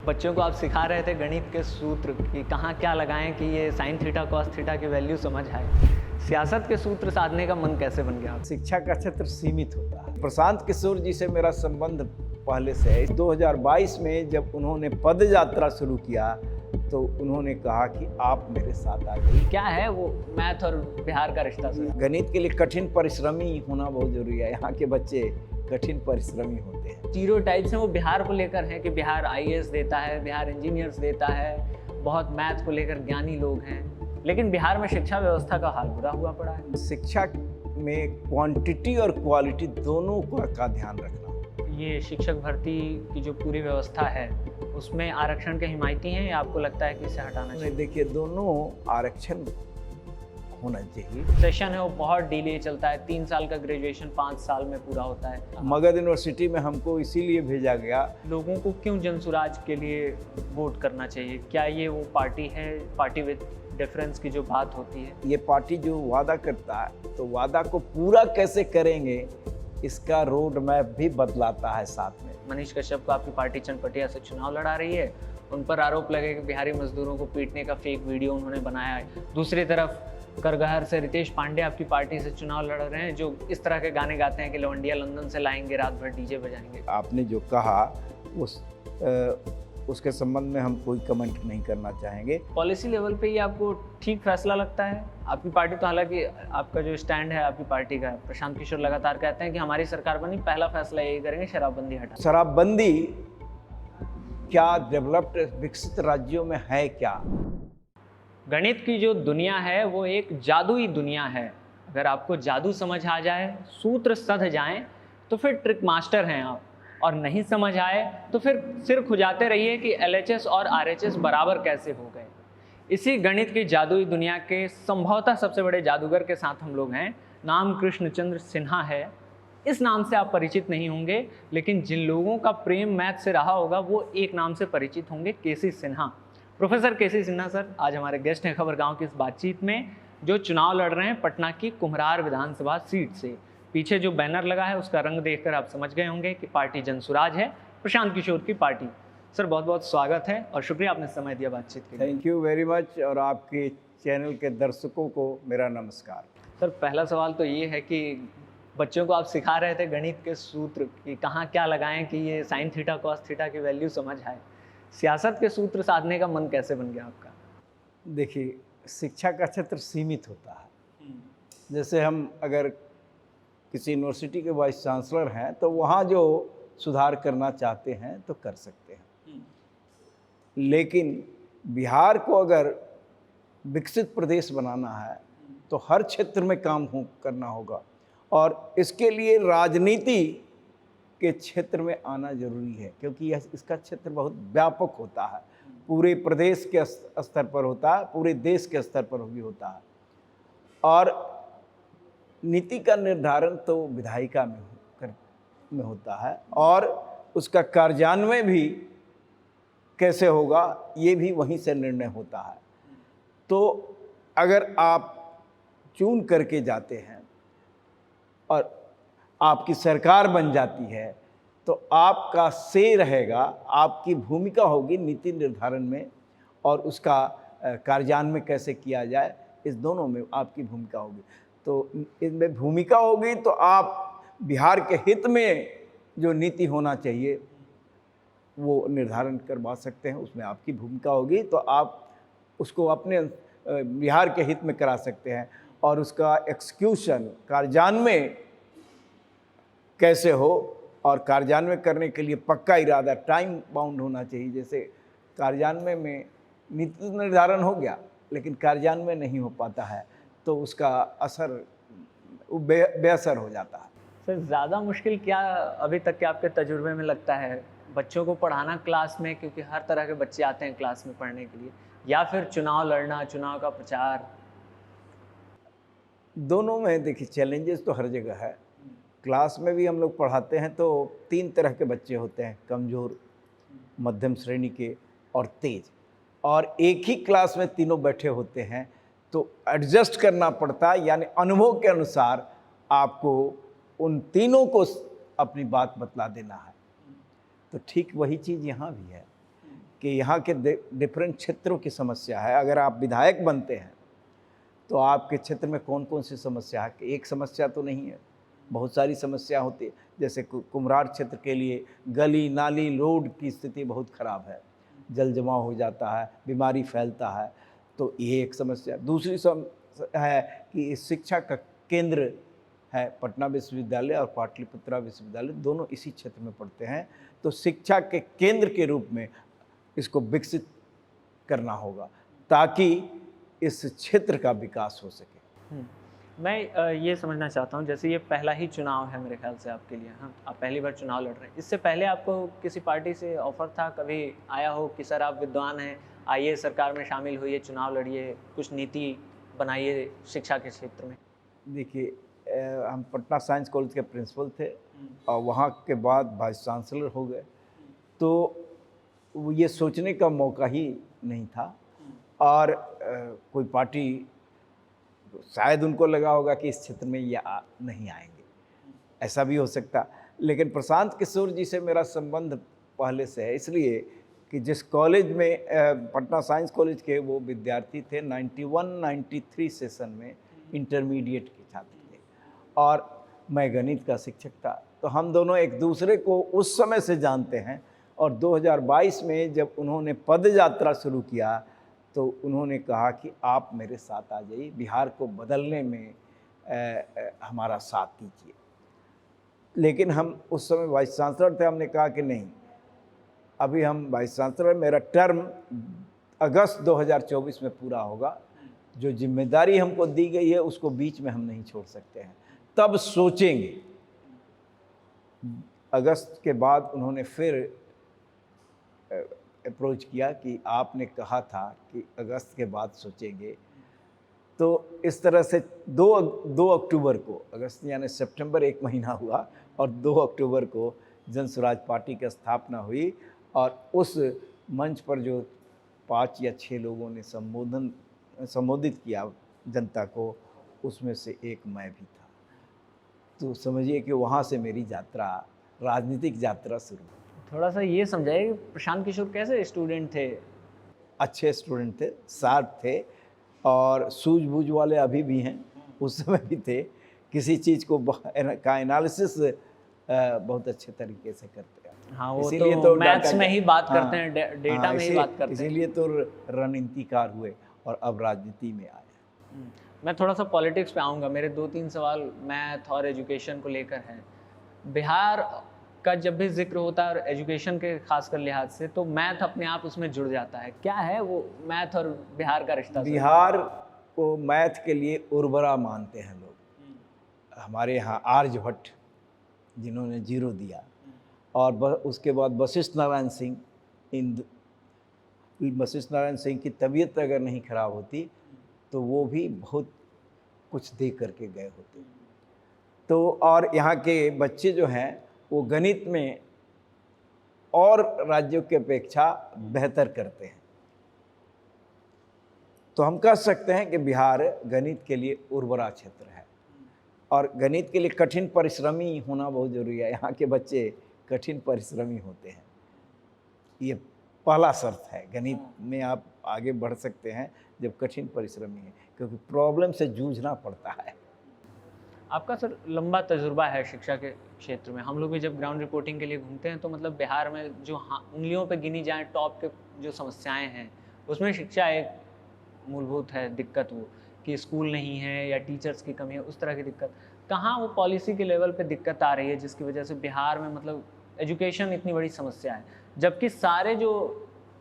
बच्चों को आप सिखा रहे थे गणित के सूत्र कि कहाँ क्या लगाएं कि ये साइन थीटा कॉस थीटा की वैल्यू समझ आए। सियासत के सूत्र साधने का मन कैसे बन गया? शिक्षा का क्षेत्र सीमित होता है। प्रशांत किशोर जी से मेरा संबंध पहले से है। 2022 में जब उन्होंने पद यात्रा शुरू किया तो उन्होंने कहा कि आप मेरे साथ आ जाइए। क्या है वो मैथ और बिहार का रिश्ता सर? गणित के लिए कठिन परिश्रमी होना बहुत जरूरी है। यहाँ के बच्चे कठिन परिश्रमी होते हैं। स्टीरियोटाइप्स हैं वो बिहार को लेकर हैं कि बिहार आईएएस देता है, बिहार इंजीनियर्स देता है, बहुत मैथ को लेकर ज्ञानी लोग हैं, लेकिन बिहार में शिक्षा व्यवस्था का हाल बुरा हुआ पड़ा है। शिक्षा में क्वांटिटी और क्वालिटी दोनों का ध्यान रखना। ये शिक्षक भर्ती की जो पूरी व्यवस्था है उसमें आरक्षण के हिमायती हैं या आपको लगता है कि इसे हटाना चाहिए? देखिए, दोनों आरक्षण होना चाहिए। सेशन है वो बहुत डिले चलता है, 3 साल का ग्रेजुएशन 5 साल में पूरा होता है। मगध यूनिवर्सिटी में हमको इसीलिए भेजा गया। लोगों को क्यों जनसुराज के लिए वोट करना चाहिए? क्या ये वो पार्टी है, पार्टी विद डिफरेंस की जो बात होती है? ये पार्टी जो वादा करता है तो वादा को पूरा कैसे करेंगे इसका रोड मैप भी बदलाता है साथ में। मनीष कश्यप को आपकी पार्टी चनपटिया से चुनाव लड़ा रही है, उन पर आरोप लगे कि बिहारी मजदूरों को पीटने का फेक वीडियो उन्होंने बनाया है। दूसरी तरफ करगहर से रितेश पांडे आपकी पार्टी से चुनाव लड़ रहे हैं, जो इस तरह के गाने गाते हैं कि लवंडिया लंदन से लाएंगे, रात भर डीजे बजाएंगे। आपने जो कहा उसके संबंध में हम कोई कमेंट नहीं करना चाहेंगे। पॉलिसी लेवल पे ये आपको ठीक फैसला लगता है? आपकी पार्टी तो, हालांकि आपका जो स्टैंड है आपकी पार्टी का, प्रशांत किशोर लगातार कहते हैं कि हमारी सरकार बनी, पहला फैसला यही करेंगे शराबबंदी हटा। शराबबंदी क्या डेवलप्ड विकसित राज्यों में है क्या? गणित की जो दुनिया है वो एक जादुई दुनिया है। अगर आपको जादू समझ आ जाए, सूत्र सध जाएं, तो फिर ट्रिक मास्टर हैं आप, और नहीं समझ आए तो फिर सिर खुजाते रहिए कि LHS और RHS बराबर कैसे हो गए। इसी गणित की जादुई दुनिया के संभवतः सबसे बड़े जादूगर के साथ हम लोग हैं। नाम कृष्णचंद्र सिन्हा है। इस नाम से आप परिचित नहीं होंगे, लेकिन जिन लोगों का प्रेम मैथ से रहा होगा वो एक नाम से परिचित होंगे, केसी सिन्हा। प्रोफेसर केसी सिन्हा सर आज हमारे गेस्ट हैं खबरगांव की इस बातचीत में, जो चुनाव लड़ रहे हैं पटना की कुम्हरार विधानसभा सीट से। पीछे जो बैनर लगा है उसका रंग देखकर आप समझ गए होंगे कि पार्टी जनसुराज है, प्रशांत किशोर की पार्टी। सर बहुत बहुत स्वागत है और शुक्रिया आपने समय दिया बातचीत के लिए। थैंक यू वेरी मच, और आपके चैनल के दर्शकों को मेरा नमस्कार। सर पहला सवाल तो ये है कि बच्चों को आप सिखा रहे थे गणित के सूत्र कि कहाँ क्या लगाएं कि ये साइन थीटा कॉस थीटा की वैल्यू समझ आए। सियासत के सूत्र साधने का मन कैसे बन गया आपका? देखिए, शिक्षा का क्षेत्र सीमित होता है। जैसे हम अगर किसी यूनिवर्सिटी के वाइस चांसलर हैं तो वहाँ जो सुधार करना चाहते हैं तो कर सकते हैं, लेकिन बिहार को अगर विकसित प्रदेश बनाना है तो हर क्षेत्र में काम करना होगा, और इसके लिए राजनीति के क्षेत्र में आना जरूरी है, क्योंकि इसका क्षेत्र बहुत व्यापक होता है। पूरे प्रदेश के स्तर पर होता है, पूरे देश के स्तर पर भी होता है, और नीति का निर्धारण तो विधायिका में होता है, और उसका कार्यान्वयन भी कैसे होगा ये भी वहीं से निर्णय होता है। तो अगर आप चुन करके जाते हैं और आपकी सरकार बन जाती है तो आपका से रहेगा, आपकी भूमिका होगी नीति निर्धारण में, और उसका कार्यान्वयन कैसे किया जाए, इस दोनों में आपकी भूमिका होगी। तो इसमें भूमिका होगी तो आप बिहार के हित में जो नीति होना चाहिए वो निर्धारण करवा सकते हैं, उसमें आपकी भूमिका होगी, तो आप उसको अपने बिहार के हित में करा सकते हैं, और उसका एक्सक्यूशन कार्यान्वयन कैसे हो, और कार्यान्वयन करने के लिए पक्का इरादा, टाइम बाउंड होना चाहिए। जैसे कार्यान्वयन में नीति निर्धारण हो गया लेकिन कार्यान्वयन नहीं हो पाता है तो उसका असर बेअसर हो जाता है। सर ज़्यादा मुश्किल क्या अभी तक के आपके तजुर्बे में लगता है, बच्चों को पढ़ाना क्लास में, क्योंकि हर तरह के बच्चे आते हैं क्लास में पढ़ने के लिए, या फिर चुनाव लड़ना, चुनाव का प्रचार? दोनों में देखिए चैलेंजेस तो हर जगह है। क्लास में भी हम लोग पढ़ाते हैं तो 3 तरह के बच्चे होते हैं, कमज़ोर, मध्यम श्रेणी के और तेज, और एक ही क्लास में तीनों बैठे होते हैं, तो एडजस्ट करना पड़ता है। यानी अनुभव के अनुसार आपको उन तीनों को अपनी बात बतला देना है। तो ठीक वही चीज़ यहाँ भी है कि यहाँ के डिफरेंट क्षेत्रों की समस्या है। अगर आप विधायक बनते हैं तो आपके क्षेत्र में कौन कौन सी समस्या है, एक समस्या तो नहीं है, बहुत सारी समस्या होती है। जैसे कुम्हरार क्षेत्र के लिए गली नाली रोड की स्थिति बहुत ख़राब है, जल जमाव हो जाता है, बीमारी फैलता है, तो ये एक समस्या। दूसरी समस्या है कि शिक्षा का केंद्र है, पटना विश्वविद्यालय और पाटलिपुत्रा विश्वविद्यालय दोनों इसी क्षेत्र में पढ़ते हैं, तो शिक्षा के केंद्र के रूप में इसको विकसित करना होगा ताकि इस क्षेत्र का विकास हो सके। मैं ये समझना चाहता हूँ, जैसे ये पहला ही चुनाव है मेरे ख्याल से आपके लिए, हाँ आप पहली बार चुनाव लड़ रहे हैं, इससे पहले आपको किसी पार्टी से ऑफर था, कभी आया हो कि सर आप विद्वान हैं, आइए सरकार में शामिल होइए, चुनाव लड़िए, कुछ नीति बनाइए शिक्षा के क्षेत्र में? देखिए, हम पटना साइंस कॉलेज के प्रिंसिपल थे और वहाँ के बाद वाइस चांसलर हो गए, तो ये सोचने का मौका ही नहीं था। और कोई पार्टी, शायद उनको लगा होगा कि इस क्षेत्र में ये नहीं आएंगे, ऐसा भी हो सकता। लेकिन प्रशांत किशोर जी से मेरा संबंध पहले से है, इसलिए कि जिस कॉलेज में पटना साइंस कॉलेज के वो विद्यार्थी थे 91-93 सेशन में इंटरमीडिएट के छात्र थे और मैं गणित का शिक्षक था, तो हम दोनों एक दूसरे को उस समय से जानते हैं। और 2022 में जब उन्होंने पद यात्रा शुरू किया तो उन्होंने कहा कि आप मेरे साथ आ जाइए, बिहार को बदलने में हमारा साथ दीजिए। लेकिन हम उस समय वाइस चांसलर थे, हमने कहा कि नहीं, अभी हम वाइस चांसलर, मेरा टर्म अगस्त 2024 में पूरा होगा, जो जिम्मेदारी हमको दी गई है उसको बीच में हम नहीं छोड़ सकते हैं, तब सोचेंगे। अगस्त के बाद उन्होंने फिर अप्रोच किया कि आपने कहा था कि अगस्त के बाद सोचेंगे, तो इस तरह से 2 अक्टूबर को, अगस्त यानी सितंबर 1 महीना हुआ और 2 अक्टूबर को जन स्वराज पार्टी की स्थापना हुई और उस मंच पर जो 5 या 6 लोगों ने संबोधित किया जनता को, उसमें से एक मैं भी था। तो समझिए कि वहाँ से मेरी यात्रा, राजनीतिक यात्रा शुरू हुई। थोड़ा सा ये समझाइए कि प्रशांत किशोर कैसे स्टूडेंट थे? अच्छे स्टूडेंट थे, शार्प थे और सूझबूझ वाले अभी भी हैं, उस समय भी थे। किसी चीज़ को का एनालिसिस बहुत अच्छे तरीके से करते हैं। हाँ, वो तो मैथ्स में ही बात करते हैं, डेटा में ही बात करते हैं। इसीलिए तो रणनीतिकार हुए और अब राजनीति में आए। मैं थोड़ा सा पॉलिटिक्स पे आऊँगा। मेरे 2-3 सवाल मैथ और एजुकेशन को लेकर हैं। बिहार का जब भी जिक्र होता है और एजुकेशन के खासकर लिहाज से, तो मैथ अपने आप उसमें जुड़ जाता है। क्या है वो मैथ और बिहार का रिश्ता? बिहार को मैथ के लिए उर्वरा मानते हैं लोग। हमारे यहाँ आर्यभट्ट जिन्होंने 0 दिया, और उसके बाद वशिष्ठ नारायण सिंह। वशिष्ठ नारायण सिंह की तबीयत अगर नहीं खराब होती तो वो भी बहुत कुछ दे करके गए होते। तो और यहाँ के बच्चे जो हैं वो गणित में और राज्यों की अपेक्षा बेहतर करते हैं। तो हम कह सकते हैं कि बिहार गणित के लिए उर्वरा क्षेत्र है और गणित के लिए कठिन परिश्रमी होना बहुत जरूरी है। यहाँ के बच्चे कठिन परिश्रमी होते हैं, ये पहला शर्त है। गणित में आप आगे बढ़ सकते हैं जब कठिन परिश्रमी है, क्योंकि प्रॉब्लम से जूझना पड़ता है। आपका सर लंबा तजुर्बा है शिक्षा के क्षेत्र में। हम लोग भी जब ग्राउंड रिपोर्टिंग के लिए घूमते हैं तो मतलब बिहार में जो उंगलियों पे गिनी जाए टॉप के जो समस्याएं हैं, उसमें शिक्षा एक मूलभूत है दिक्कत, वो कि स्कूल नहीं है या टीचर्स की कमी है, उस तरह की दिक्कत। कहाँ वो पॉलिसी के लेवल पे दिक्कत आ रही है जिसकी वजह से बिहार में मतलब एजुकेशन इतनी बड़ी समस्या है, जबकि सारे जो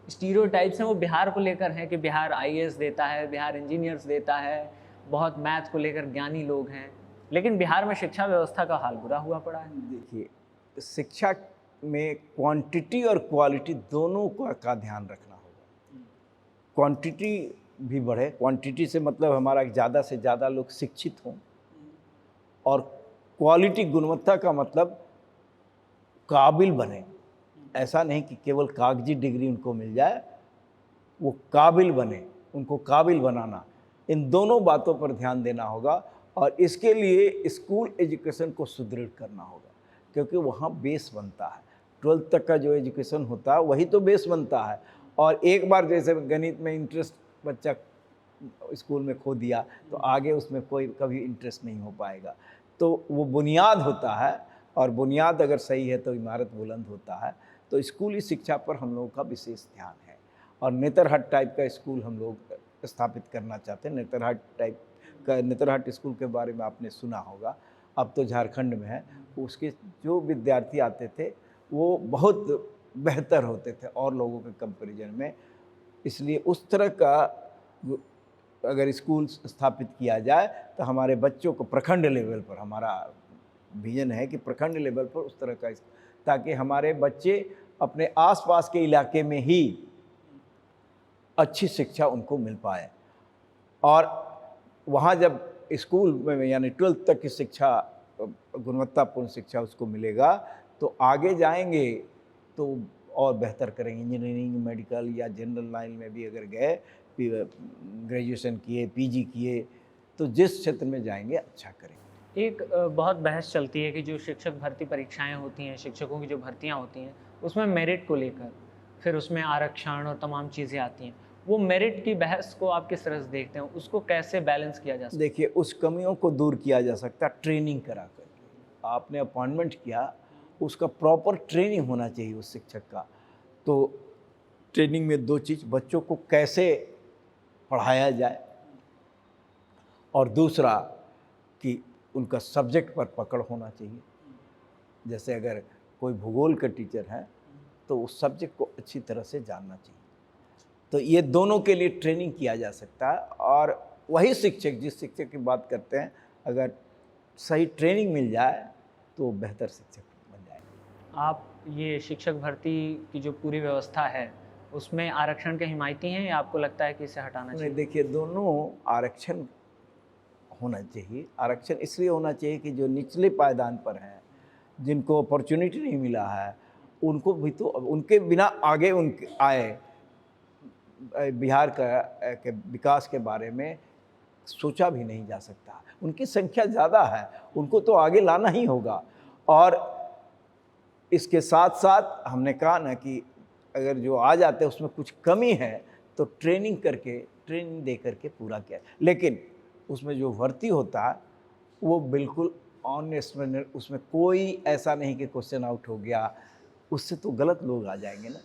स्टीरियोटाइप्स हैं वो बिहार को लेकर हैं कि बिहार IAS देता है, बिहार इंजीनियर्स देता है, बहुत मैथ को लेकर ज्ञानी लोग हैं, लेकिन बिहार में शिक्षा व्यवस्था का हाल बुरा हुआ पड़ा है। देखिए, शिक्षा में क्वांटिटी और क्वालिटी दोनों का ध्यान रखना होगा। क्वांटिटी भी बढ़े, क्वांटिटी से मतलब हमारा ज़्यादा से ज़्यादा लोग शिक्षित हों, और क्वालिटी गुणवत्ता का मतलब काबिल बने। ऐसा नहीं कि केवल कागजी डिग्री उनको मिल जाए, वो काबिल बने, उनको काबिल बनाना, इन दोनों बातों पर ध्यान देना होगा। और इसके लिए स्कूल एजुकेशन को सुदृढ़ करना होगा, क्योंकि वहाँ बेस बनता है। 12th तक का जो एजुकेशन होता है वही तो बेस बनता है, और एक बार जैसे गणित में इंटरेस्ट बच्चा स्कूल में खो दिया तो आगे उसमें कोई कभी इंटरेस्ट नहीं हो पाएगा। तो वो बुनियाद होता है, और बुनियाद अगर सही है तो इमारत बुलंद होता है। तो स्कूली शिक्षा पर हम लोगों का विशेष ध्यान है, और नेतरहाट टाइप का स्कूल हम लोग स्थापित करना चाहते हैं। नेतरहाट टाइप का, नेतरहाट स्कूल के बारे में आपने सुना होगा, अब तो झारखंड में है। उसके जो विद्यार्थी आते थे वो बहुत बेहतर होते थे और लोगों के कंपैरिजन में। इसलिए उस तरह का अगर स्कूल स्थापित किया जाए तो हमारे बच्चों को प्रखंड लेवल पर, हमारा विजन है कि प्रखंड लेवल पर उस तरह का, ताकि हमारे बच्चे अपने आसपास के इलाके में ही अच्छी शिक्षा उनको मिल पाए। और वहाँ जब स्कूल में यानी 12th तक की शिक्षा, गुणवत्तापूर्ण शिक्षा उसको मिलेगा तो आगे जाएंगे तो और बेहतर करेंगे। इंजीनियरिंग, मेडिकल या जनरल लाइन में भी अगर गए, ग्रेजुएशन किए, पीजी किए, तो जिस क्षेत्र में जाएंगे अच्छा करेंगे। एक बहुत बहस चलती है कि जो शिक्षक भर्ती परीक्षाएं होती हैं, शिक्षकों की जो भर्तियां होती हैं, उसमें मेरिट को लेकर फिर उसमें आरक्षण और तमाम चीज़ें आती हैं। वो मेरिट की बहस को आप किस तरह से देखते हैं? उसको कैसे बैलेंस किया जा सकता है? देखिए, उस कमियों को दूर किया जा सकता है ट्रेनिंग करा करके। आपने अपॉइंटमेंट किया, उसका प्रॉपर ट्रेनिंग होना चाहिए उस शिक्षक का। तो ट्रेनिंग में दो चीज़, बच्चों को कैसे पढ़ाया जाए, और दूसरा कि उनका सब्जेक्ट पर पकड़ होना चाहिए। जैसे अगर कोई भूगोल का टीचर है तो उस सब्जेक्ट को अच्छी तरह से जानना चाहिए। तो ये दोनों के लिए ट्रेनिंग किया जा सकता है, और वही शिक्षक, जिस शिक्षक की बात करते हैं, अगर सही ट्रेनिंग मिल जाए तो बेहतर शिक्षक बन जाएगा। आप ये शिक्षक भर्ती की जो पूरी व्यवस्था है उसमें आरक्षण के हिमायती हैं, या आपको लगता है कि इसे हटाना चाहिए? देखिए, दोनों आरक्षण होना चाहिए। आरक्षण इसलिए होना चाहिए कि जो निचले पायदान पर हैं, जिनको अपॉर्चुनिटी नहीं मिला है, उनको भी तो, उनके बिना आगे उनके आए बिहार के विकास के बारे में सोचा भी नहीं जा सकता। उनकी संख्या ज़्यादा है, उनको तो आगे लाना ही होगा। और इसके साथ साथ हमने कहा ना कि अगर जो आ जाते हैं उसमें कुछ कमी है तो ट्रेनिंग दे करके पूरा किया। लेकिन उसमें जो भर्ती होता है वो बिल्कुल ऑनेस्ट में, उसमें कोई ऐसा नहीं कि क्वेश्चन आउट हो गया, उससे तो गलत लोग आ जाएंगे ना।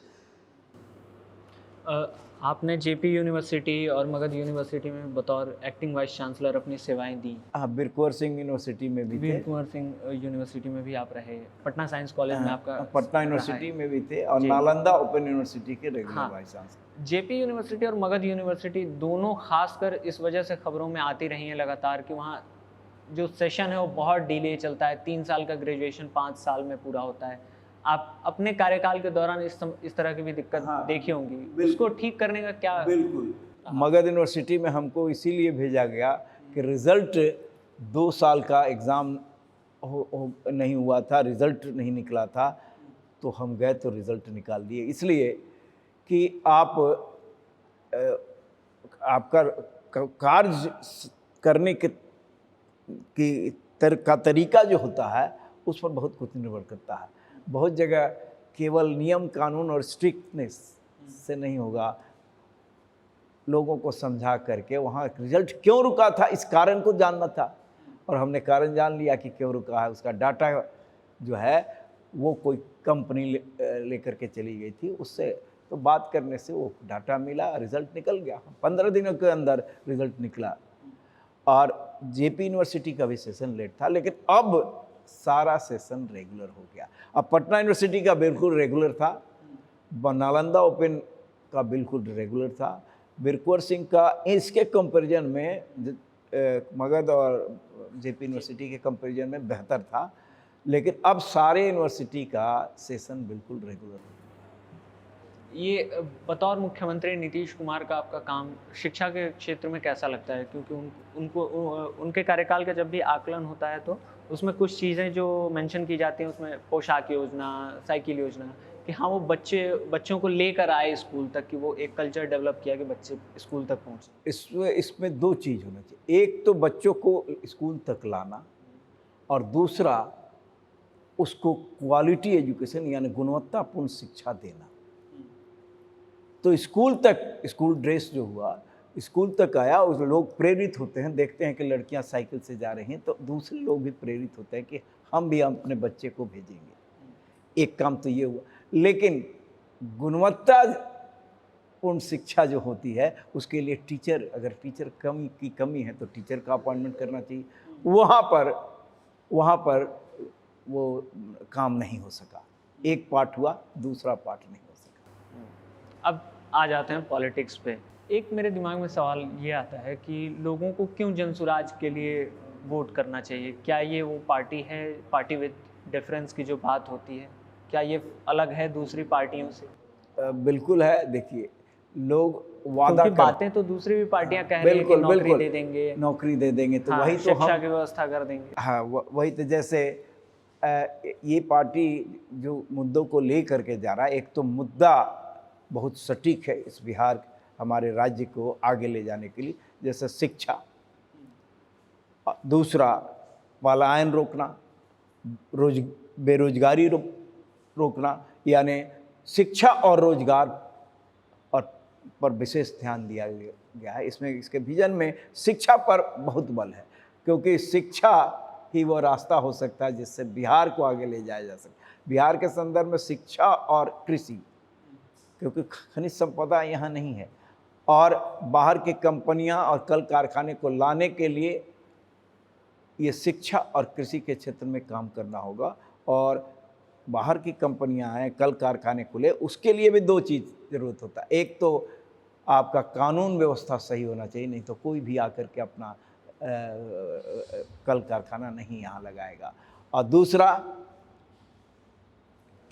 आपने जेपी यूनिवर्सिटी और मगध यूनिवर्सिटी में बतौर एक्टिंग वाइस चांसलर अपनी सेवाएं दी। हाँ, वीर कुंवर सिंह यूनिवर्सिटी में भी थे। वीर कुंवर सिंह यूनिवर्सिटी में भी आप रहे, पटना साइंस कॉलेज में आपका पटना यूनिवर्सिटी में भी थे, और नालंदा ओपन यूनिवर्सिटी के regular vice chancellor. JP university और मगध यूनिवर्सिटी दोनों खासकर इस वजह से खबरों में आती रही हैं लगातार कि वहाँ जो सेशन है वो बहुत डिले चलता है। 3 साल का ग्रेजुएशन 5 साल में पूरा होता है। आप अपने कार्यकाल के दौरान इस तरह की भी दिक्कत देखी होंगी, उसको ठीक करने का क्या? बिल्कुल। मगध यूनिवर्सिटी में हमको इसीलिए भेजा गया कि रिज़ल्ट 2 साल का एग्ज़ाम नहीं हुआ था, रिज़ल्ट नहीं निकला था, तो हम गए तो रिज़ल्ट निकाल दिए। इसलिए कि आपका कार्य करने का तरीका जो होता है उस पर बहुत कुछ निर्भर करता है। बहुत जगह केवल नियम कानून और स्ट्रिक्टनेस से नहीं होगा, लोगों को समझा करके वहाँ रिजल्ट क्यों रुका था इस कारण को जानना था, और हमने कारण जान लिया कि क्यों रुका है। उसका डाटा जो है वो कोई कंपनी लेकर के चली गई थी, उससे तो बात करने से वो डाटा मिला, रिज़ल्ट निकल गया। 15 दिनों के अंदर रिज़ल्ट निकला। और जेपी यूनिवर्सिटी का भी सेशन लेट था, लेकिन अब सारा सेशन रेगुलर हो गया। अब पटना यूनिवर्सिटी का बिल्कुल रेगुलर था, नालंदा ओपन का बिल्कुल रेगुलर था, वीर कुंवर सिंह का इसके कंपैरिजन में मगध और जेपी यूनिवर्सिटी के कंपैरिजन में बेहतर था। लेकिन अब सारे यूनिवर्सिटी का सेशन बिल्कुल रेगुलर हो। ये बतौर मुख्यमंत्री नीतीश कुमार का आपका काम शिक्षा के क्षेत्र में कैसा लगता है? क्योंकि उनके कार्यकाल का जब भी आकलन होता है तो उसमें कुछ चीज़ें जो मेंशन की जाती हैं, उसमें पोशाक योजना, साइकिल योजना, कि हाँ वो बच्चों को लेकर आए स्कूल तक, कि वो एक कल्चर डेवलप किया कि बच्चे स्कूल तक पहुँचे। इसमें 2 चीज़ होना चाहिए। एक तो बच्चों को स्कूल तक लाना, और दूसरा उसको क्वालिटी एजुकेशन यानी गुणवत्तापूर्ण शिक्षा देना। तो स्कूल तक, स्कूल ड्रेस जो हुआ, स्कूल तक आया, उस लोग प्रेरित होते हैं, देखते हैं कि लड़कियां साइकिल से जा रही हैं तो दूसरे लोग भी प्रेरित होते हैं कि हम भी अपने बच्चे को भेजेंगे। एक काम तो ये हुआ, लेकिन गुणवत्तापूर्ण शिक्षा जो होती है उसके लिए टीचर, अगर टीचर कमी है तो टीचर का अपॉइंटमेंट करना चाहिए। वहाँ पर वो काम नहीं हो सका। एक पार्ट हुआ, दूसरा पार्ट नहीं हो सका। अब आ जाते हैं पॉलिटिक्स पे। एक मेरे दिमाग में सवाल ये आता है कि लोगों को क्यों जनसुराज के लिए वोट करना चाहिए? क्या ये वो पार्टी है, पार्टी विद डिफरेंस की जो बात होती है, क्या ये अलग है दूसरी पार्टियों से? बिल्कुल है। देखिए, लोग वादा क्योंकि बातें तो दूसरी भी पार्टियां कह रही है कि नौकरी दे देंगे, नौकरी दे देंगे, तो हाँ, वही तो शिक्षा की व्यवस्था कर देंगे। हाँ, वही तो जैसे ये पार्टी जो मुद्दों को ले करके जा रहा है, एक तो मुद्दा बहुत सटीक है इस बिहार हमारे राज्य को आगे ले जाने के लिए, जैसे शिक्षा, दूसरा पलायन रोकना, बेरोजगारी रोकना, यानी शिक्षा और रोजगार पर विशेष ध्यान दिया गया है। इसमें इसके विजन में शिक्षा पर बहुत बल है, क्योंकि शिक्षा ही वो रास्ता हो सकता है जिससे बिहार को आगे ले जाया जा सके। बिहार के संदर्भ में शिक्षा और कृषि, क्योंकि खनिज संपदा यहाँ नहीं है, और बाहर की कंपनियाँ और कल कारखाने को लाने के लिए ये शिक्षा और कृषि के क्षेत्र में काम करना होगा। और बाहर की कंपनियां आए, कल कारखाने खुले, उसके लिए भी दो चीज़ ज़रूरत होता है। एक तो आपका कानून व्यवस्था सही होना चाहिए, नहीं तो कोई भी आकर के अपना कल कारखाना नहीं यहाँ लगाएगा। और दूसरा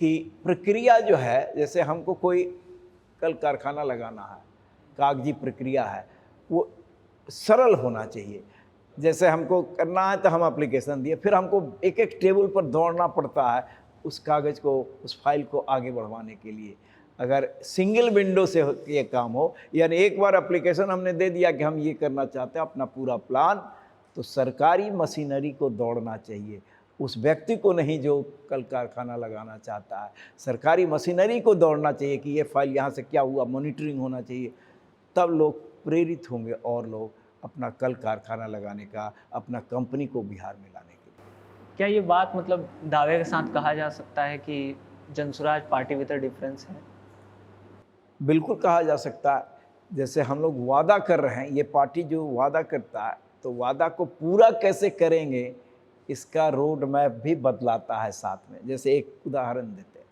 कि प्रक्रिया जो है, जैसे हमको कोई कल कारखाना लगाना है, कागजी प्रक्रिया है, वो सरल होना चाहिए। जैसे हमको करना है तो हम एप्लीकेशन दिए, फिर हमको एक एक टेबल पर दौड़ना पड़ता है उस कागज़ को, उस फाइल को आगे बढ़वाने के लिए। अगर सिंगल विंडो से ये काम हो, यानी एक बार एप्लीकेशन हमने दे दिया कि हम ये करना चाहते हैं, अपना पूरा प्लान, तो सरकारी मशीनरी को दौड़ना चाहिए, उस व्यक्ति को नहीं जो कल कारखाना लगाना चाहता है। सरकारी मशीनरी को दौड़ना चाहिए कि ये फाइल यहाँ से क्या हुआ, मॉनिटरिंग होना चाहिए। तब लोग प्रेरित होंगे और लोग अपना कल कारखाना लगाने का, अपना कंपनी को बिहार में लाने के लिए। क्या ये बात मतलब दावे के साथ कहा जा सकता है कि जनसुराज पार्टी विद डिफरेंस है? बिल्कुल कहा जा सकता है। जैसे हम लोग वादा कर रहे हैं, ये पार्टी जो वादा करता है तो वादा को पूरा कैसे करेंगे इसका रोड मैप भी बदलाता है साथ में। जैसे एक उदाहरण देते हैं,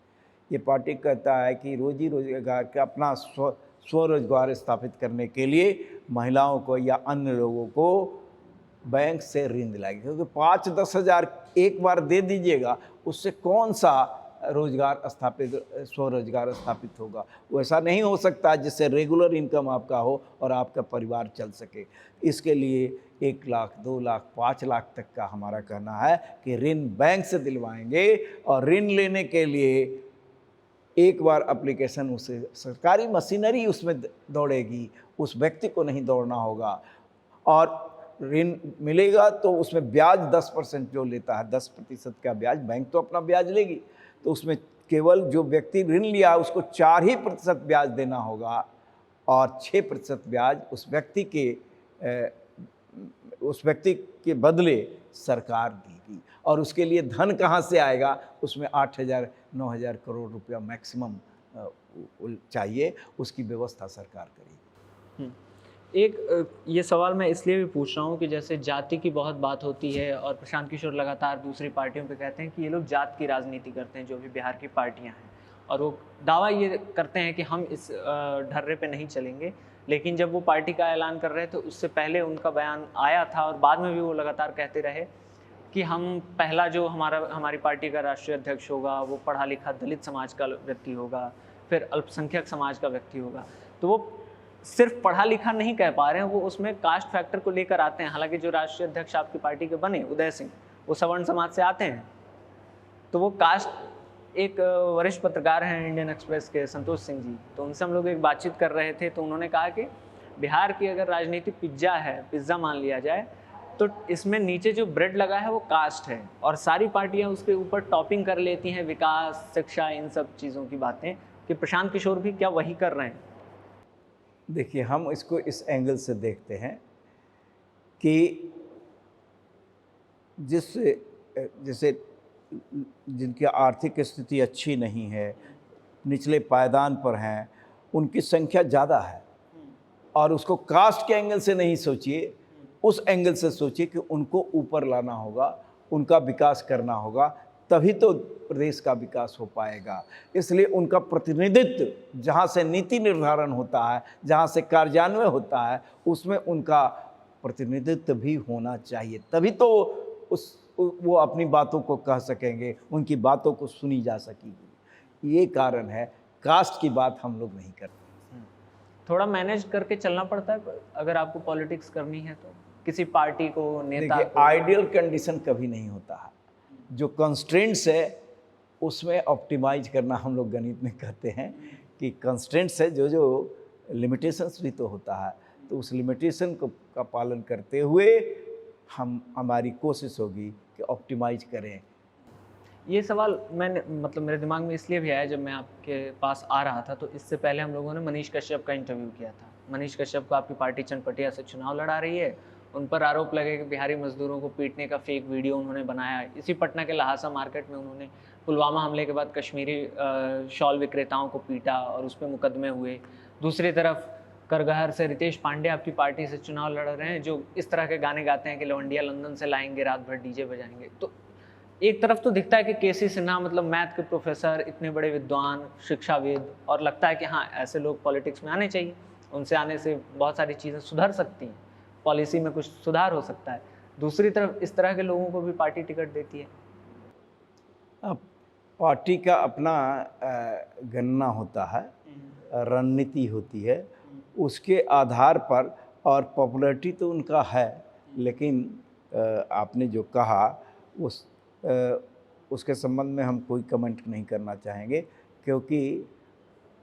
ये पार्टी कहता है कि रोजी रोजगार का अपना स्वरोजगार स्थापित करने के लिए महिलाओं को या अन्य लोगों को बैंक से ऋण दिलाएगी, क्योंकि 5-10 हज़ार एक बार दे दीजिएगा, उससे कौन सा रोजगार स्थापित, स्वरोजगार स्थापित होगा? वैसा नहीं हो सकता जिससे रेगुलर इनकम आपका हो और आपका परिवार चल सके। इसके लिए 1 लाख, 2 लाख, 5 लाख तक का हमारा कहना है कि ऋण बैंक से दिलवाएंगे, और ऋण लेने के लिए एक बार एप्लीकेशन, उसे सरकारी मशीनरी उसमें दौड़ेगी, उस व्यक्ति को नहीं दौड़ना होगा। और ऋण मिलेगा तो उसमें ब्याज 10% जो लेता है, 10% का ब्याज, बैंक तो अपना ब्याज लेगी, तो उसमें केवल जो व्यक्ति ऋण लिया उसको 4 ही प्रतिशत ब्याज देना होगा, और 6% ब्याज उस व्यक्ति के बदले सरकार देगी। और उसके लिए धन कहाँ से आएगा? उसमें 8,000-9,000 करोड़ रुपया मैक्सिमम चाहिए, उसकी व्यवस्था सरकार करेगी। एक ये सवाल मैं इसलिए भी पूछ रहा हूँ कि जैसे जाति की बहुत बात होती है, और प्रशांत किशोर लगातार दूसरी पार्टियों पे कहते हैं कि ये लोग जात की राजनीति करते हैं, जो भी बिहार की पार्टियां हैं, और वो दावा ये करते हैं कि हम इस ढर्रे पे नहीं चलेंगे। लेकिन जब वो पार्टी का ऐलान कर रहे थे उससे पहले उनका बयान आया था, और बाद में भी वो लगातार कहते रहे कि हम पहला जो हमारी पार्टी का राष्ट्रीय अध्यक्ष होगा वो पढ़ा लिखा दलित समाज का व्यक्ति होगा, फिर अल्पसंख्यक समाज का व्यक्ति होगा। तो वो सिर्फ पढ़ा लिखा नहीं कह पा रहे हैं, वो उसमें कास्ट फैक्टर को लेकर आते हैं। हालांकि जो राष्ट्रीय अध्यक्ष आपकी पार्टी के बने, उदय सिंह, वो सवर्ण समाज से आते हैं, तो वो कास्ट, एक वरिष्ठ पत्रकार हैं इंडियन एक्सप्रेस के, संतोष सिंह जी, तो उनसे हम लोग एक बातचीत कर रहे थे, तो उन्होंने कहा कि बिहार की अगर राजनीति पिज्ज़ा मान लिया जाए, तो इसमें नीचे जो ब्रेड लगा है वो कास्ट है, और सारी पार्टियां उसके ऊपर टॉपिंग कर लेती हैं, विकास, शिक्षा, इन सब चीज़ों की बातें, कि प्रशांत किशोर भी क्या वही कर रहे हैं। देखिए, हम इसको इस एंगल से देखते हैं कि जैसे जिनकी आर्थिक स्थिति अच्छी नहीं है, निचले पायदान पर हैं, उनकी संख्या ज़्यादा है। और उसको कास्ट के एंगल से नहीं सोचिए, उस एंगल से सोचिए कि उनको ऊपर लाना होगा, उनका विकास करना होगा, तभी तो प्रदेश का विकास हो पाएगा। इसलिए उनका प्रतिनिधित्व जहाँ से नीति निर्धारण होता है, जहाँ से कार्यान्वयन होता है, उसमें उनका प्रतिनिधित्व भी होना चाहिए, तभी तो वो अपनी बातों को कह सकेंगे, उनकी बातों को सुनी जा सकेगी। ये कारण है, कास्ट की बात हम लोग नहीं करते। थोड़ा मैनेज करके चलना पड़ता है अगर आपको पॉलिटिक्स करनी है तो, किसी पार्टी को, नेता को। आइडियल कंडीशन कभी नहीं होता है। जो कंस्ट्रेंट्स है उसमें ऑप्टिमाइज करना हम लोग गणित में कहते हैं कि कंस्ट्रेंट्स है, जो लिमिटेशंस भी तो होता है, तो उस लिमिटेशन का पालन करते हुए हमारी कोशिश होगी कि ऑप्टिमाइज करें। ये सवाल मैंने मतलब मेरे दिमाग में इसलिए भी आया, जब मैं आपके पास आ रहा था तो इससे पहले हम लोगों ने मनीष कश्यप का इंटरव्यू किया था। मनीष कश्यप को आपकी पार्टी चनपटिया से चुनाव लड़ा रही है, उन पर आरोप लगे कि बिहारी मजदूरों को पीटने का फेक वीडियो उन्होंने बनाया। इसी पटना के लहासा मार्केट में उन्होंने पुलवामा हमले के बाद कश्मीरी शॉल विक्रेताओं को पीटा और उस पर मुकदमे हुए। दूसरी तरफ करगहर से रितेश पांडे आपकी पार्टी से चुनाव लड़ रहे हैं, जो इस तरह के गाने गाते हैं कि लवंडिया लंदन से लाएंगे, रात भर डीजे बजाएंगे। तो एक तरफ तो दिखता है कि केसी सिन्हा मतलब मैथ के प्रोफेसर, इतने बड़े विद्वान, शिक्षाविद, और लगता है कि हाँ ऐसे लोग पॉलिटिक्स में आने चाहिए, उनसे आने से बहुत सारी चीज़ें सुधर सकती हैं, पॉलिसी में कुछ सुधार हो सकता है। दूसरी तरफ इस तरह के लोगों को भी पार्टी टिकट देती है। अब पार्टी का अपना गणना होता है, रणनीति होती है, उसके आधार पर, और पॉपुलैरिटी तो उनका है, लेकिन आपने जो कहा उसके संबंध में हम कोई कमेंट नहीं करना चाहेंगे, क्योंकि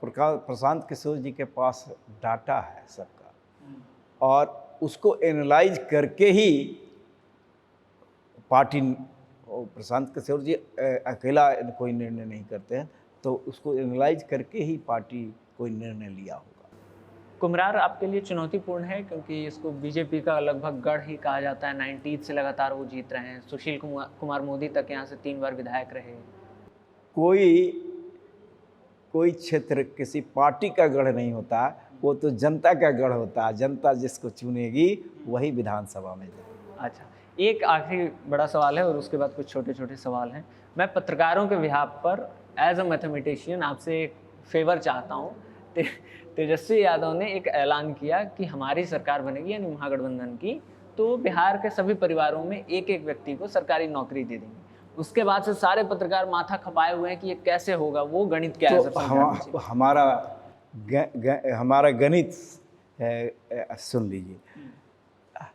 प्रशांत किशोर जी के पास डाटा है सबका, और उसको एनालाइज करके ही पार्टी, प्रशांत किशोर जी अकेला कोई निर्णय नहीं करते हैं, तो उसको एनालाइज करके ही पार्टी कोई निर्णय लिया होगा। कुम्हरार आपके लिए चुनौतीपूर्ण है, क्योंकि इसको बीजेपी का लगभग गढ़ ही कहा जाता है। 90s से लगातार वो जीत रहे हैं। सुशील कुमार मोदी तक यहाँ से 3 बार विधायक रहे। कोई क्षेत्र किसी पार्टी का गढ़ नहीं होता, वो तो जनता का गढ़ होता है। जनता जिसको चुनेगी वही विधानसभा में जाएगा। अच्छा, एक आखिरी बड़ा सवाल है और उसके बाद कुछ छोटे छोटे सवाल हैं। मैं पत्रकारों के बिहाफ पर एज अ मैथमेटिशियन आपसे एक फेवर चाहता हूँ। तेजस्वी यादव ने एक ऐलान किया कि हमारी सरकार बनेगी, यानी महागठबंधन की, तो बिहार के सभी परिवारों में एक एक व्यक्ति को सरकारी नौकरी दे देंगे। उसके बाद से सारे पत्रकार माथा खपाए हुए हैं कि ये कैसे होगा, वो गणित क्या है। तो हमारा गणित सुन लीजिए,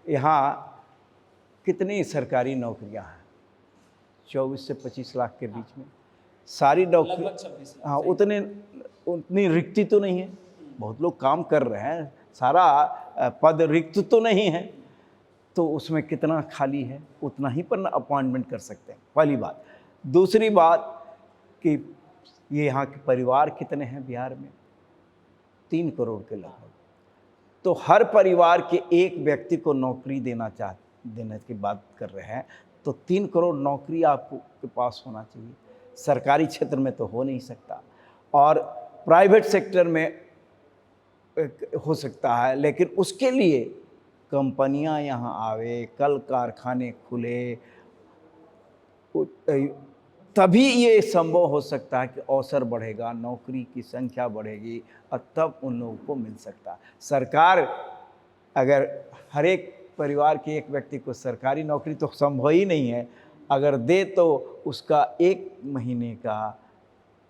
यहाँ कितनी सरकारी नौकरियां हैं? 24 से 25 लाख के बीच में सारी नौकरी। हाँ, उतनी रिक्ति तो नहीं है, बहुत लोग काम कर रहे हैं, सारा पद रिक्त तो नहीं है, तो उसमें कितना खाली है, उतना ही पर अपॉइंटमेंट कर सकते हैं, पहली बात। दूसरी बात कि ये यहाँ के परिवार कितने हैं बिहार में? 3 करोड़ के लगभग। तो हर परिवार के एक व्यक्ति को नौकरी देने की बात कर रहे हैं, तो 3 करोड़ नौकरी आपको के पास होना चाहिए। सरकारी क्षेत्र में तो हो नहीं सकता, और प्राइवेट सेक्टर में हो सकता है, लेकिन उसके लिए कंपनियां यहाँ आवे, कल कारखाने खुले, तभी ये संभव हो सकता है कि अवसर बढ़ेगा, नौकरी की संख्या बढ़ेगी, और तब उन लोगों को मिल सकता है। सरकार अगर हर एक परिवार के एक व्यक्ति को सरकारी नौकरी तो संभव ही नहीं है, अगर दे तो उसका 1 महीने का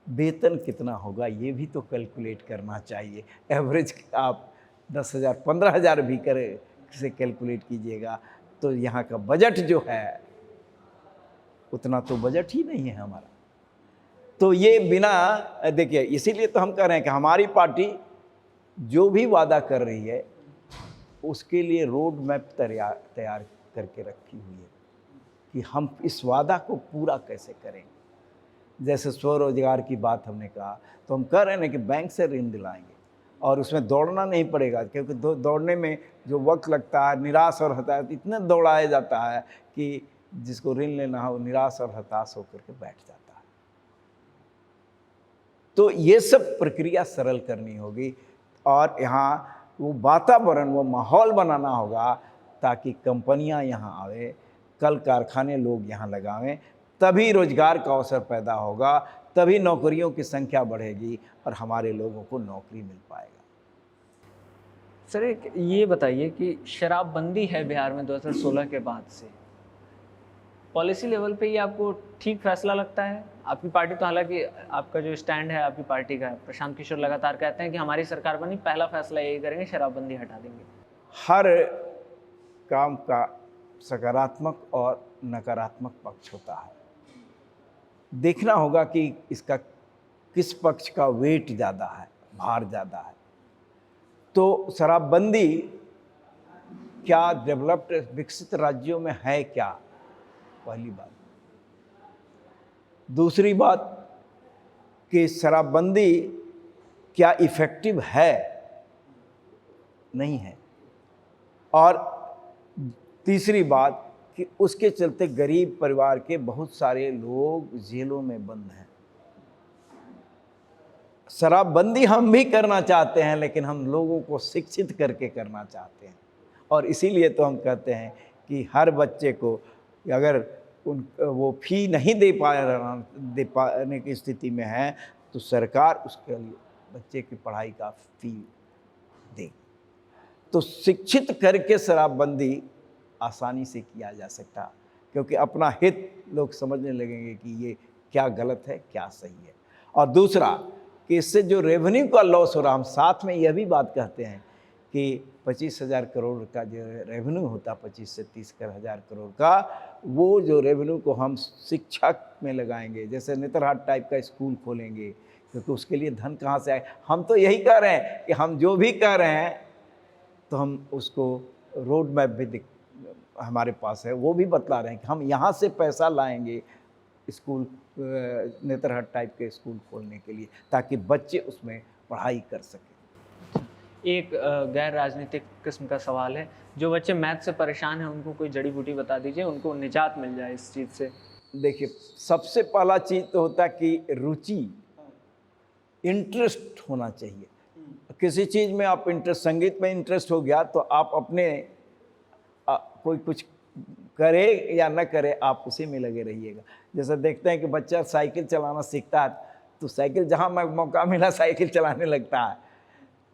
वेतन कितना होगा ये भी तो कैलकुलेट करना चाहिए। एवरेज आप 10,000 15,000 भी करे से कैलकुलेट कीजिएगा, तो यहाँ का बजट जो है उतना तो बजट ही नहीं है हमारा। तो ये बिना देखिए, इसीलिए तो हम कह रहे हैं कि हमारी पार्टी जो भी वादा कर रही है उसके लिए रोड मैप तैयार करके रखी हुई है कि हम इस वादा को पूरा कैसे करें। जैसे स्वरोजगार की बात हमने कहा, तो हम कह रहे हैं कि बैंक से ऋण दिलाएंगे, और उसमें दौड़ना नहीं पड़ेगा, क्योंकि दौड़ने में जो वक्त लगता है, निराश और हताश, इतना दौड़ाया जाता है कि जिसको ऋण लेना हो निराश और हताश होकर के बैठ जाता है। तो ये सब प्रक्रिया सरल करनी होगी और यहाँ वो वातावरण, वो माहौल बनाना होगा ताकि कंपनियां यहाँ आवे, कल कारखाने लोग यहाँ लगावें, तभी रोजगार का अवसर पैदा होगा, तभी नौकरियों की संख्या बढ़ेगी और हमारे लोगों को नौकरी मिल पाएगा। सर एक ये बताइए कि शराबबंदी है बिहार में 2016 के बाद से, पॉलिसी लेवल पे ये आपको ठीक फैसला लगता है? आपकी पार्टी तो, हालांकि आपका जो स्टैंड है आपकी पार्टी का, प्रशांत किशोर लगातार कहते हैं कि हमारी सरकार बनी पहला फैसला यही करेंगे, शराबबंदी हटा देंगे। हर काम का सकारात्मक और नकारात्मक पक्ष होता है, देखना होगा कि इसका किस पक्ष का वेट ज़्यादा है, भार ज़्यादा है। तो शराबबंदी क्या डेवलप्ड विकसित राज्यों में है क्या, पहली बात। दूसरी बात कि शराबबंदी क्या इफ़ेक्टिव है, नहीं है। और तीसरी बात कि उसके चलते गरीब परिवार के बहुत सारे लोग जेलों में बंद हैं। शराबबंदी हम भी करना चाहते हैं, लेकिन हम लोगों को शिक्षित करके करना चाहते हैं, और इसीलिए तो हम कहते हैं कि हर बच्चे को अगर वो फी नहीं दे पाने की स्थिति में है तो सरकार उसके लिए बच्चे की पढ़ाई का फी दे। तो शिक्षित करके शराबबंदी आसानी से किया जा सकता, क्योंकि अपना हित लोग समझने लगेंगे कि ये क्या गलत है क्या सही है। और दूसरा कि इससे जो रेवेन्यू का लॉस हो रहा, हम साथ में यह भी बात कहते हैं कि 25,000 करोड़ का जो रेवेन्यू होता, 25 से 30 हज़ार करोड़ का, वो जो रेवेन्यू को हम शिक्षा में लगाएंगे, जैसे नेतरहाट टाइप का स्कूल खोलेंगे, क्योंकि उसके लिए धन कहाँ से आए। हम तो यही कह रहे हैं कि हम जो भी कह रहे हैं तो हम उसको रोड मैप भी हमारे पास है, वो भी बतला रहे हैं कि हम यहाँ से पैसा लाएंगे स्कूल, नेतरहाट टाइप के स्कूल खोलने के लिए, ताकि बच्चे उसमें पढ़ाई कर सकें। एक गैर राजनीतिक किस्म का सवाल है, जो बच्चे मैथ से परेशान हैं उनको कोई जड़ी बूटी बता दीजिए, उनको निजात मिल जाए इस चीज़ से। देखिए, सबसे पहला चीज़ तो होता है कि रुचि, इंटरेस्ट होना चाहिए। किसी चीज़ में आप इंटरेस्ट, संगीत में इंटरेस्ट हो गया तो आप अपने कोई कुछ करे या न करे आप उसी में लगे रहिएगा। जैसे देखते हैं कि बच्चा साइकिल चलाना सीखता है तो साइकिल जहाँ मौका मिला साइकिल चलाने लगता है,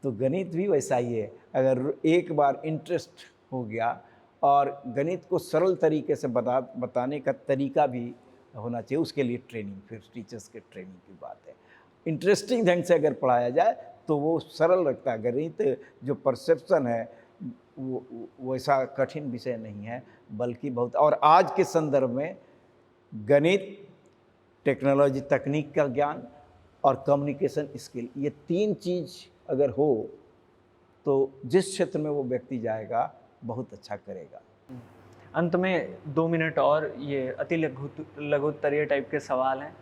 तो गणित भी वैसा ही है। अगर एक बार इंटरेस्ट हो गया, और गणित को सरल तरीके से बताने का तरीका भी होना चाहिए, उसके लिए ट्रेनिंग, फिर टीचर्स के ट्रेनिंग की बात है। इंटरेस्टिंग ढंग से अगर पढ़ाया जाए तो वो सरल लगता है। गणित जो परसेप्शन है वो वैसा कठिन विषय नहीं है, बल्कि बहुत, और आज के संदर्भ में गणित, टेक्नोलॉजी, तकनीक का ज्ञान और कम्युनिकेशन स्किल, ये तीन चीज़ अगर हो तो जिस क्षेत्र में वो व्यक्ति जाएगा बहुत अच्छा करेगा। अंत में 2 मिनट और, ये अति लघुत्तरीय टाइप के सवाल हैं,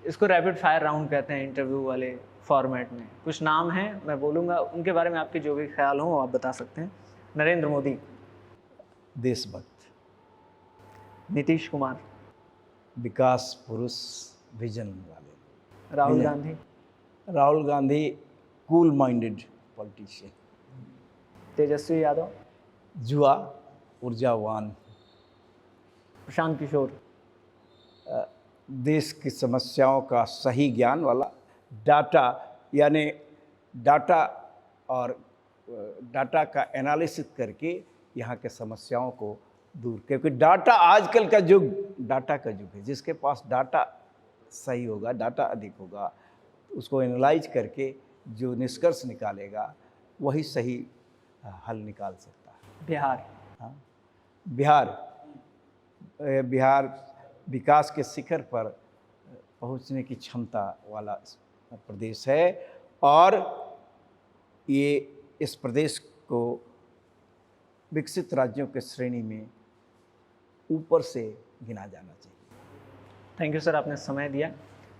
इसको रैपिड फायर राउंड कहते हैं इंटरव्यू वाले फॉर्मेट में। कुछ नाम हैं, मैं बोलूँगा, उनके बारे में आपके जो भी ख्याल हो आप बता सकते हैं। नरेंद्र मोदी। देशभक्त। नीतीश कुमार। विकास पुरुष, विजन वाले। Rahul Gandhi. Rahul Gandhi cool minded politician. Tejashwi Yadav. जुआ, ऊर्जावान। प्रशांत किशोर। देश की समस्याओं का सही ज्ञान वाला, डाटा, यानी डाटा और डाटा का एनालिसिस करके यहाँ के समस्याओं को दूर, क्योंकि डाटा, आजकल का युग डाटा का युग है। जिसके पास डाटा सही होगा, डाटा अधिक होगा, उसको एनालाइज करके जो निष्कर्ष निकालेगा वही सही हल निकाल सकता है। बिहार। हाँ, बिहार विकास के शिखर पर पहुंचने की क्षमता वाला प्रदेश है, और ये इस प्रदेश को विकसित राज्यों के श्रेणी में ऊपर से गिना जाना चाहिए। थैंक यू सर, आपने समय दिया।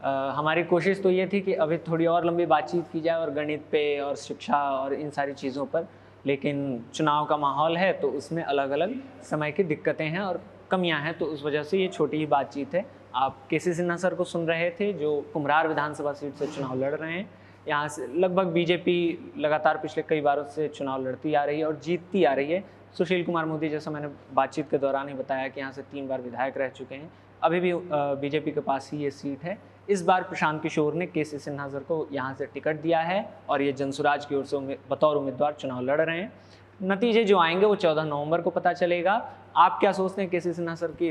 हमारी कोशिश तो ये थी कि अभी थोड़ी और लंबी बातचीत की जाए और गणित पे और शिक्षा और इन सारी चीज़ों पर, लेकिन चुनाव का माहौल है तो उसमें अलग अलग समय की दिक्कतें हैं और कमियां हैं, तो उस वजह से ये छोटी ही बातचीत है। आप केसी सिन्हा सर को सुन रहे थे जो कुम्हरार विधानसभा सीट से चुनाव लड़ रहे हैं। यहाँ से लगभग बीजेपी लगातार पिछले कई बारों से चुनाव लड़ती आ रही है और जीतती आ रही है। सुशील कुमार मोदी, जैसा मैंने बातचीत के दौरान ही बताया, कि यहाँ से 3 बार विधायक रह चुके हैं, अभी भी बीजेपी के पास ही ये सीट है। इस बार प्रशांत किशोर ने केसी सिन्हा सर को यहाँ से टिकट दिया है और ये जनसुराज की ओर से बतौर उम्मीदवार चुनाव लड़ रहे हैं। नतीजे जो आएंगे वो 14 नवंबर को पता चलेगा। आप क्या सोचते हैं केसी सिन्हा सर के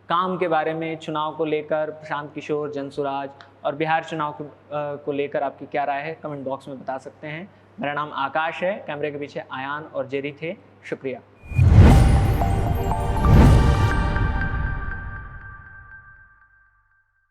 काम के बारे में, चुनाव को लेकर, प्रशांत किशोर, जनसुराज और बिहार चुनाव को लेकर आपकी क्या राय है, कमेंट बॉक्स में बता सकते हैं। मेरा नाम आकाश है, कैमरे के पीछे आयान और जेरी थे। शुक्रिया।